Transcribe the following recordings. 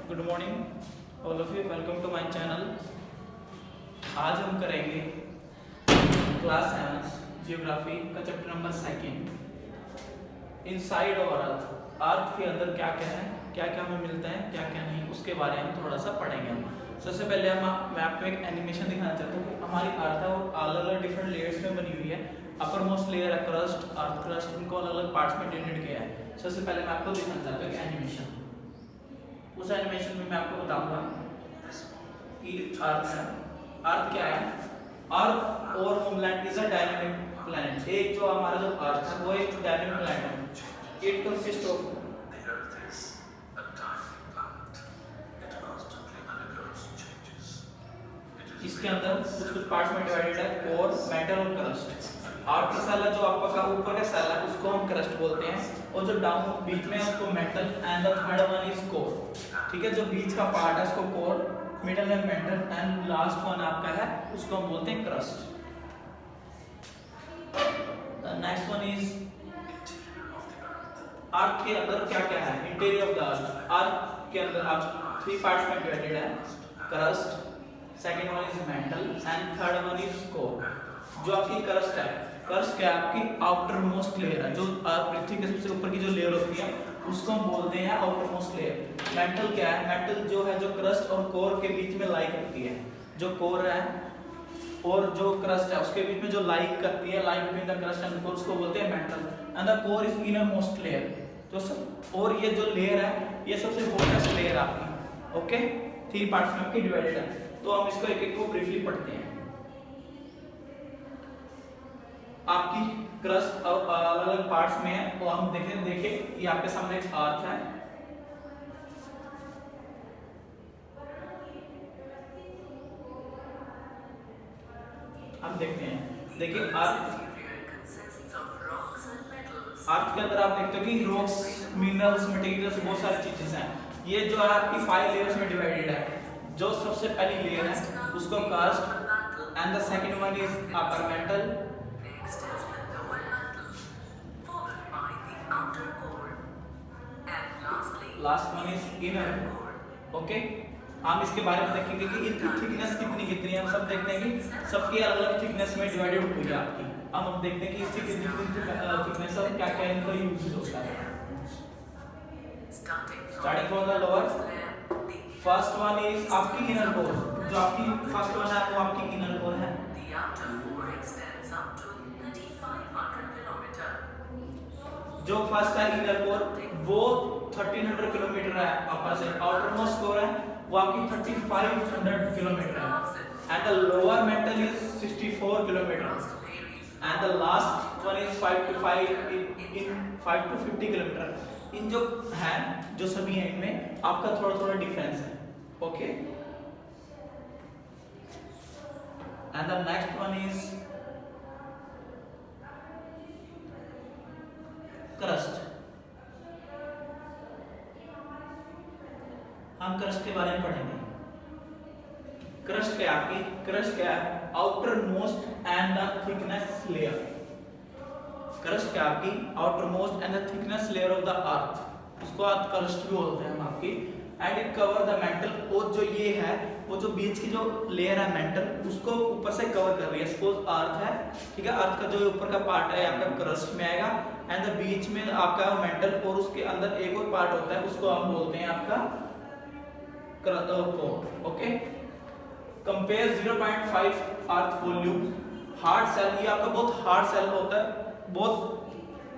Good morning all of you, welcome to my channel. आज हम करेंगे क्लास 7 जियोग्राफी का chapter number 2 inside our earth. Earth के अंदर क्या क्या है, क्या क्या हमें मिलता है, क्या क्या नहीं, उसके बारे में थोड़ा सा पढ़ेंगे हम। सबसे पहले मैं आपको एक एनिमेशन दिखाना चाहता हूँ कि हमारी अर्थ है वो अलग अलग डिफरेंट लेयर्स में बनी हुई है। अपर मोस्ट लेयर है क्रस्ट, अर्थ क्रस्ट, इनको अलग अलग पार्ट्स में डिवाइड किया है। सबसे पहले मैं आपको दिखाना चाहता हूँ कि एनिमेशन, उस एनिमेशन में मैं आपको बताऊंगा कि अर्थ है। अर्थ क्या है? अर्थ और homeland is a dynamic planet. एक जो हमारा जो अर्थ है वो एक डायनामिक प्लैनेट है। इट कंसिस्ट ऑफ, इसके अंदर कुछ कुछ पार्ट्स में डिवाइडेड है, कोर, मेटल और क्रस्ट। आउटर सेल है जो आपका ऊपर का सेल है उसको हम क्रस्ट बोलते हैं, और जो डाउन बीच में है उसको mantle, and the third one is core. ठीक है, जो बीच का पार्ट है उसको कोर, मिडल में मेटल, एंड लास्ट वन आपका है उसको हम बोलते हैं crust. The next one is earth के अंदर क्या क्या है, interior of the earth. Earth के अंदर आप 3 पार्ट्स में डिवाइडेड है, crust, second one is mantle, and third one is core. जो आपकी क्रस्ट है, क्रस्ट क्या है? आपकी आउटर मोस्ट लेयर है, जो पृथ्वी के सबसे ऊपर की जो लेयर होती है उसको हम बोलते हैं आउटर मोस्ट लेयर। मेटल क्या है? मेटल जो है जो क्रस्ट और कोर के बीच में लाई करती है। जो कोर है और जो क्रस्ट है उसके बीच में जो लाई करती है, lie between the crust and core, उसको बोलते हैं metal, and the core is inner most layer. तो सब, और ये जो लेयर है ये सबसे हॉटेस्ट लेयर आपकी। ओके, 3 पार्ट्स में आपकी डिवाइडेड है। तो हम इसको एक एक को ब्रीफली पढ़ते हैं। आपकी क्रस्ट अलग अलग पार्ट्स में है, तो हम देखें ये आपके सामने एक अर्थ है। हम देखते हैं, देखिए अर्थ के अंदर आप देखते हो कि रॉक्स, मिनरल्स, मटेरियल्स, बहुत सारी चीजें हैं। ये जो है आपकी 5 लेयर्स में डिवाइडेड है। जो सबसे पहली लेयर है उसको crust, and the second one is upper mantle, last one is inner. Okay, हम इसके बारे में देखेंगे कि इनकी थिकनेस कितनी कितनी है। हम सब देखते हैं कि सबकी अलग अलग थिकनेस में डिवाइडेड हुई है आपकी। अब हम देखते हैं कि इसकी कितनी थिकनेस और क्या क्या इनका यूज होता है। Starting from the lower, first one is आपकी इनर कोर। जो आपकी फर्स्ट वन है वो आपकी इनर कोर है। जो फर्स्ट है इनर कोर वो 1300 किलोमीटर है अपर से। आउटर मोस्ट कोर है वो आपकी 3500 किलोमीटर है, and the lower mantle is 64 kilometre, and the last one is 5 to 50 kilometre. इन जो है, जो सभी है, इनमें आपका थोड़ा थोड़ा डिफरेंस है। Okay, and the next one is crust. हम क्रस्ट के बारे में पढ़ेंगे। क्रस्ट क्या है आपकी? क्रस्ट क्या है? Outer most and the thickness layer. Crust क्या आपकी? Outer most and the thickness layer of the अर्थ, उसको अर्थ क्रस्ट भी बोलते हैं हम आपकी। And it cover the mental, और जो ये है वो जो बीच की जो लेयर है मेंटल, उसको ऊपर से कवर कर रही है। सपोज अर्थ है, ठीक है, अर्थ का जो ऊपर का पार्ट है आपका क्रस्ट में आएगा, एंड द बीच में आपका मेंटल, और उसके अंदर एक और पार्ट होता है उसको हम बोलते हैं आपका कोर। ओके, कंपेयर 0.5 अर्थ वॉल्यूम हार्ड सेल। ये आपका बहुत हार्ड सेल होता है, बहुत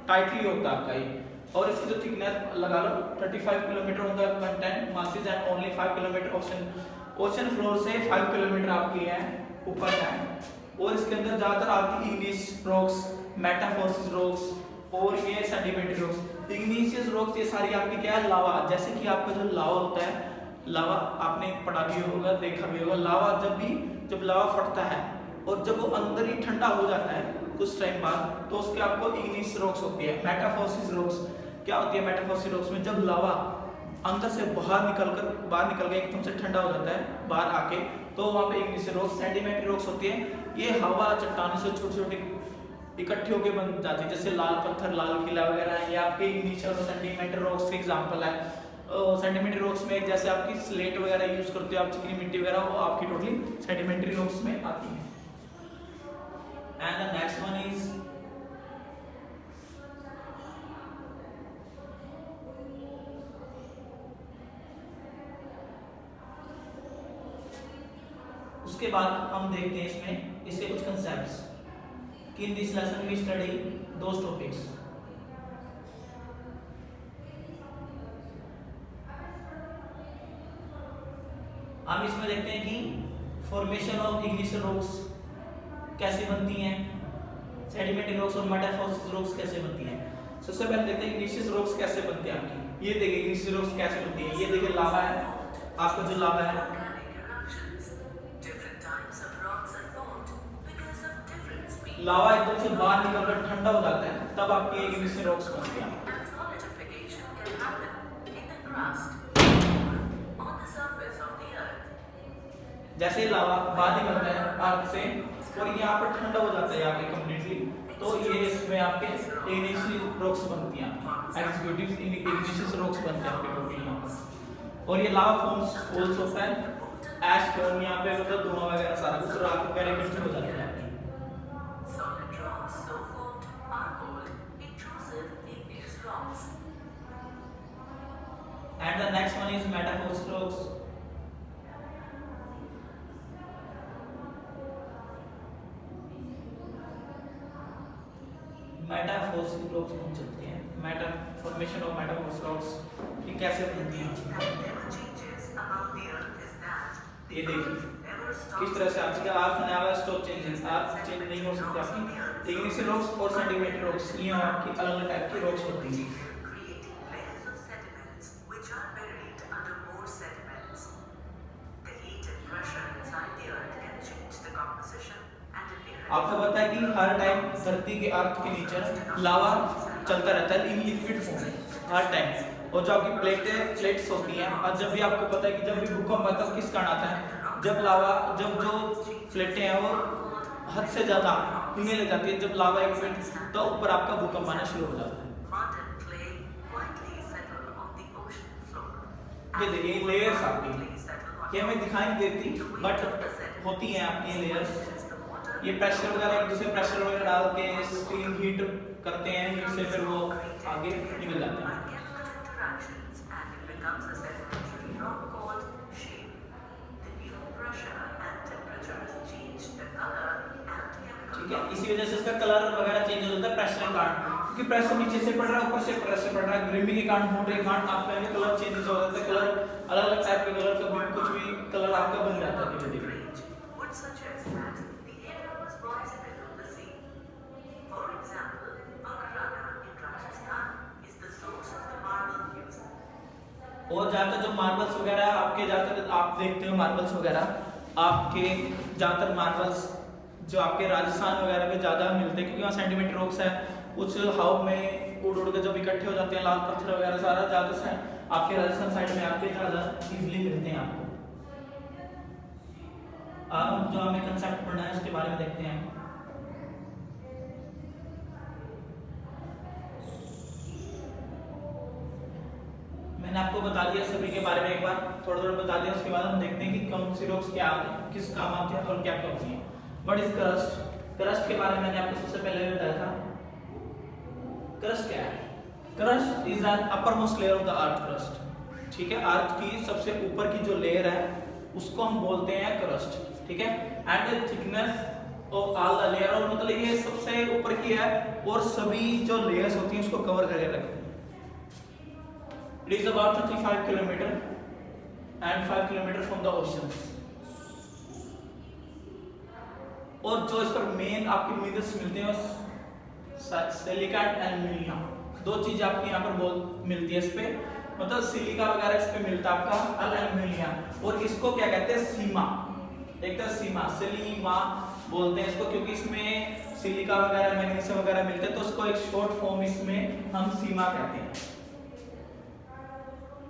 टाइटली होता है आपका ये, और इसकी जो थिकनेस लगा लो 35 kilometre on the content masses, and only 5 kilometre ocean floor से 5 किलोमीटर आपकी है ऊपर है। और इसके अंदर ज्यादातर आपकी इग्निशियस रॉक्स, मेटामॉर्फोसिस रॉक्स, और ये सेडिमेंट्री रॉक्स। इग्निशियस रॉक्स ये सारी आपकी क्या है? लावा। जैसे कि आपका जो लावा होता है, लावा आपने पढ़ा भी होगा, देखा भी होगा। लावा जब लावा फटता है और जब वो अंदर ही ठंडा हो जाता है कुछ टाइम बाद, तो उसके आपको इग्निशियस रॉक्स होती है। मेटामॉर्फोसिस रॉक्स क्या होती है? मेटामॉर्फोसिस रॉक्स में जब लावा अंदर से बाहर निकल के एकदम से ठंडा हो जाता है बाहर आके, तो वहाँ पे इग्निशियस रॉक्स, सेडिमेंट्री रॉक्स होती है। ये हवा चट्टानों से छोटी छोटी इकट्ठी होकर बन जाती है, जैसे लाल पत्थर, लाल किला वगैरह है, ये आपके इग्निशियस और सेडिमेंट्री रॉक्स के एग्जांपल है। सेडिमेंट्री रॉक्स में जैसे आपकी स्लेट वगैरह यूज करते हो आप, चिकनी मिट्टी वगैरह, वो आपकी टोटली सेडिमेंट्री रॉक्स में आती है। And the next one is उसके बाद हम देखते हैं इसमें इसके कुछ कंसेप्ट्स कि in this lesson we study those topics. हम इसमें देखते हैं कि फॉर्मेशन ऑफ इग्निशन रॉक्स कैसे बनती हैं, सेडिमेंट्री रॉक्स और मेटामॉर्फोसिस रॉक्स कैसे बनती हैं। सबसे पहले देखते हैं इग्निशियस रॉक्स कैसे बनती है आपकी। ये देखिए इग्निशियस रॉक्स कैसे बनती है। ये देखिए लावा है, आपका जो लावा है, लावा एकदम से बाहर निकलकर ठंडा हो जाता है, तब आपकी इग्निशियस रॉक्स बनती है। जैसे लावा बाहर निकलता है अर्थ से और यहाँ पर ठंडा हो जाता है आपके कंप्लीटली, तो ये इसमें आपके इग्निशियस रॉक्स बनती हैं, एग्जीक्यूटिव इग्निशियस रॉक्स बनते हैं आपके टोटली यहाँ पर। और ये लावा फॉर्म्स फॉल्स होता है, ऐश स्टोन यहाँ पे मतलब धुआं वगैरह सारा कुछ रात वगैरह इकट्ठे हो जाते हैं आपकी। And the next one is metamorphosis rocks. Metamorphosis rocks हम चलते हैं। Meta formation of Metamorphosis rocks ये कैसे बनती हैं। ये देखिए किस तरह से आपका अर्थ नया स्टॉक चेंजेस, अर्थ चेंज नहीं हो सकता आपकी। इग्निशियस रॉक्स और सेडिमेंट्री रॉक्स ये आपकी अलग अलग टाइप की रॉक्स होती हैं। आपको पता है कि हर टाइम धरती के अर्थ के नीचे लावा चलता रहता है in liquid form her time. और जो आपकी प्लेट्स होती हैं, और जब भी आपको पता है कि जब भी भूकंप आता है किस कारण आता है, जब लावा जब जो प्लेटें हैं वो हद से ज्यादा हिलने लग जाती है, जब लावा एक मिनट तो ऊपर आपका भूकंप आना शुरू हो जाता है। ये देखिए लेयर्स आपकी, ये हमें दिखाई नहीं देती बट होती हैं आपकी लेयर्स। ये प्रेशर वगैरह एक दूसरे प्रेशर वगैरह डाल के स्टीम हीट करते हैं, हीट से फिर वो आगे निकल जाते हैं। ठीक है, इसी वजह से इसका कलर वगैरह चेंज हो जाता है प्रेशर के कारण, क्योंकि प्रेशर नीचे से पड़ रहा है ऊपर से प्रेशर पड़ रहा है, गर्मी के कारण होने के कारण आपका ये कलर चेंजेस हो जाता है। कलर अलग अलग टाइप के कलर का कुछ भी कलर आपका बन जाता है धीरे धीरे। और ज्यादातर जो मार्बल्स वगैरह आपके ज्यादातर आप देखते हो मार्बल्स वगैरह आपके ज्यादातर मार्बल्स जो आपके राजस्थान वगैरह में ज्यादा मिलते हैं, क्योंकि वहाँ सेंटीमीटर रॉक्स है, कुछ हवा में उड़ उड़ के जब इकट्ठे हो जाते हैं लाल पत्थर वगैरह सारा ज्यादा से आपके राजस्थान साइड में आपके ज्यादा इजीली मिलते हैं आपको। अब जो हमें कंसेप्ट पढ़ना है उसके बारे में देखते हैं। मैंने आपको बता दिया सभी के बारे में, एक बार थोड़ा थोड़ा बता दिया, उसके बाद हम देखते हैं कि कौन सी रॉक्स क्या किस काम आती है और क्या क्या होती है। What is crust? क्रस्ट के बारे में मैंने आपको सबसे पहले बताया था। क्रस्ट क्या है? Crust is an upper most layer of the earth crust. ठीक है, अर्थ की सबसे ऊपर की जो लेयर है उसको हम बोलते हैं क्रस्ट। ठीक है, and the thickness of all the layer, और मतलब ये सबसे ऊपर की है और सभी जो लेयर्स होती हैं उसको कवर करके रखती है। It is about 35 kilometer and 5 kilometer from the oceans। और जो इस पर मेन आपके मिनरल्स मिलते हैं सिलिका एंड एल्यूमिनियम, दो चीज आपकी यहाँ पर मिलती है इस पे, मतलब सिलिका वगैरह इस पे मिलता है आपका, एल्यूमिनियम। और इसको क्या कहते हैं? सीमा, एक तरह सीमा सिलीमा बोलते हैं इसको, क्योंकि इसमें सिलिका वगैरह मैग्नीशियम वगैरह मिलते हैं, तो उसको एक शॉर्ट फॉर्म इसमें हम सीमा कहते हैं।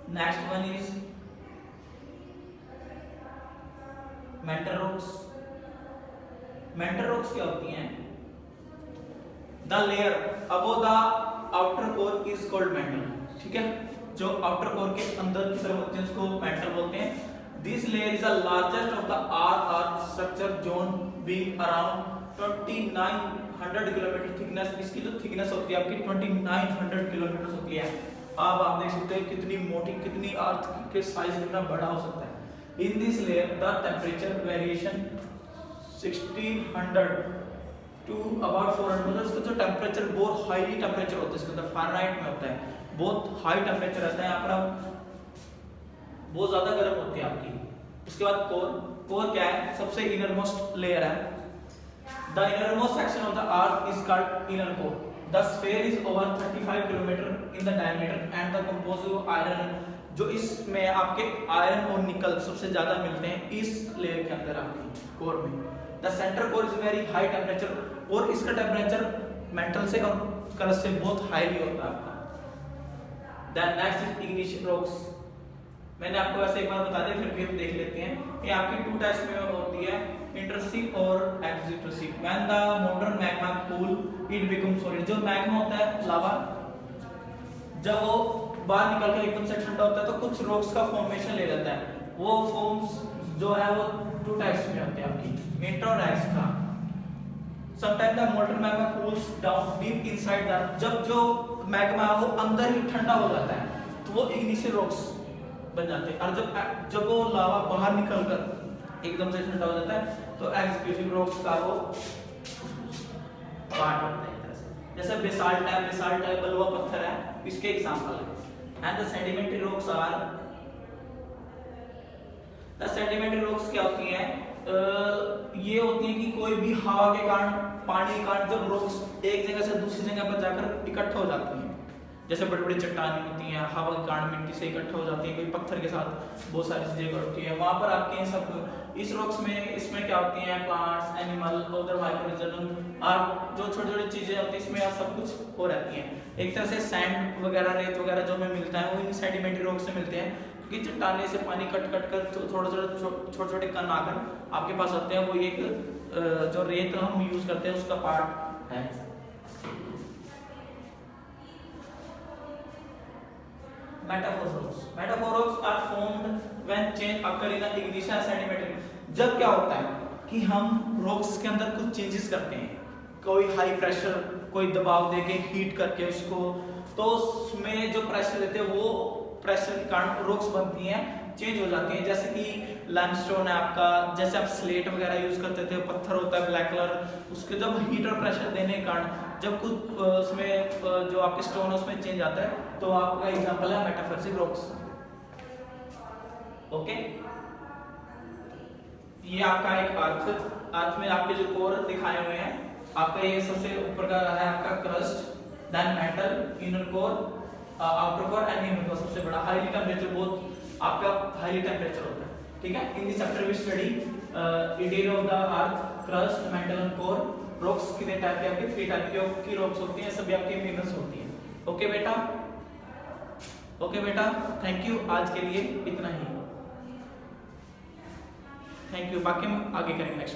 Next one is mental rocks. Mental rocks क्या होती हैं? The layer above the outer core is called mental. ठीक है, जो आउटर कोर के अंदर की तरफ होते हैं उसको मेंटल बोलते हैं। This layer is the largest of the earth structure zone being around 2900 kilometre thickness. इसकी जो थिकनेस होती है आपकी 2900 किलोमीटर होती है। अब आप देख सकते हैं कितनी मोटी, कितनी अर्थ के साइज कितना बड़ा हो सकता है। In this layer the temperature variation 1600 to about 400, मतलब इसका जो टेम्परेचर बहुत हाईली टेम्परेचर होता है, इसके अंदर फ़ारेनहाइट में होता है, बहुत हाई टेम्परेचर रहता है यहाँ पर, बहुत ज्यादा गर्म होती है आपकी। उसके बाद कोर, कोर क्या है, सबसे इनरमोस्ट लेयर है। The innermost section of the earth is called inner core. The sphere is over 35 kilometre in the diameter and the composed of iron, जो इसमें आपके आयरन और निकल सबसे ज्यादा मिलते हैं इस लेयर के अंदर आपकी कोर में। The centre core is very high temperature, और इसका टेम्परेचर मेंटल से और क्रस्ट से बहुत हाईली होता है आपका। Then next is igneous rocks. मैंने आपको वैसे एक बार बता दिया, फिर भी हम देख लेते हैं। ये आपकी टू टाइप्स में होती है, इंटरसिव और extrusive. When the modern magma cool it become solid. जो मैग्मा होता है लावा, जब वो बाहर निकलकर एकदम से ठंडा होता है तो कुछ रॉक्स का फॉर्मेशन ले लेता है। वो फॉर्म्स जो है वो टू टाइप्स में होते हैं आपकी, इंटर और extra. Sometime the molten magma cools down deep inside the, जब जो मैग्मा है वो अंदर ही ठंडा हो जाता है तो वो इग्निशियल रॉक्स बन जाते हैं। और जब वो लावा बाहर निकलकर एकदम से ठंडा हो जाता है तो एक्सक्लूसिव रॉक्स का वो पार्ट होता है। जैसे बेसाल्ट है, बेसाल्ट है बलुआ पत्थर है, इसके एग्जांपल है। And the sedimentary rocks are, the sedimentary rocks क्या होती हैं, ये होती है कि कोई भी हवा के कारण, पानी के कारण जब रॉक्स एक जगह से दूसरी जगह पर जाकर इकट्ठा हो जाती हैं, जैसे बड़ी बड़ी चट्टानें होती हैं, हवा के कारण मिट्टी से इकट्ठा हो जाती है, कोई पत्थर के साथ बहुत सारी चीजें इकट्ठी है, वहां पर आपके सब इस रॉक्स में, इसमें क्या होती हैं, प्लांट्स, एनिमल, अदर माइक्रोऑर्गेनिज्म और जो छोटी छोटी चीजें होती हैं इसमें सब कुछ हो रहती हैं। एक तरह से सैंड वगैरह, रेत वगैरह जो हमें मिलता है वो इन सेडिमेंट्री रॉक से मिलते हैं, क्योंकि चट्टाने से पानी कट कट कर छोटे छोटे कण आकर आपके पास आते हैं। वो एक जो रेत हम यूज करते हैं उसका पार्ट है। Metamorphic rocks, metamorphic rocks are formed when change occur in igneous sedimentary. जब क्या होता है कि हम रॉक्स के अंदर कुछ चेंजेस करते हैं, कोई हाई प्रेशर, कोई दबाव देके हीट करके उसको, तो उसमें जो प्रेशर देते हैं वो प्रेशर के कारण रॉक्स बनती हैं, चेंज हो जाती हैं। जैसे कि लाइमस्टोन है आपका, जैसे आप स्लेट वगैरह यूज करते थे, पत्थर होता है ब्लैक कलर, उसके जब हीट और प्रेशर देने के कारण जब कुछ उसमें जो आपके स्टोन है उसमें चेंज आता है, तो आपका एग्जांपल है मेटाफोरिक रॉक्स। ओके, ये आपका एक अर्थ में आपके जो कोर दिखाए हुए हैं, आपका ये सबसे ऊपर का है आपका crust, then mantle, inner core, outer core and inner core सबसे बड़ा हाईली टेम्परेचर, बहुत आपका हाईली टेम्परेचर होता है। ठीक है, in this chapter we study interior of the earth, crust, mantle and core. Rocks कितने टाइप के, आपके 3 टाइप की रॉक्स होती हैं, सभी आपकी मिनरल्स होती हैं। ओके बेटा, ओके बेटा, थैंक यू, आज के लिए इतना ही, थैंक यू। बाकी हम आगे करेंगे नेक्स्ट।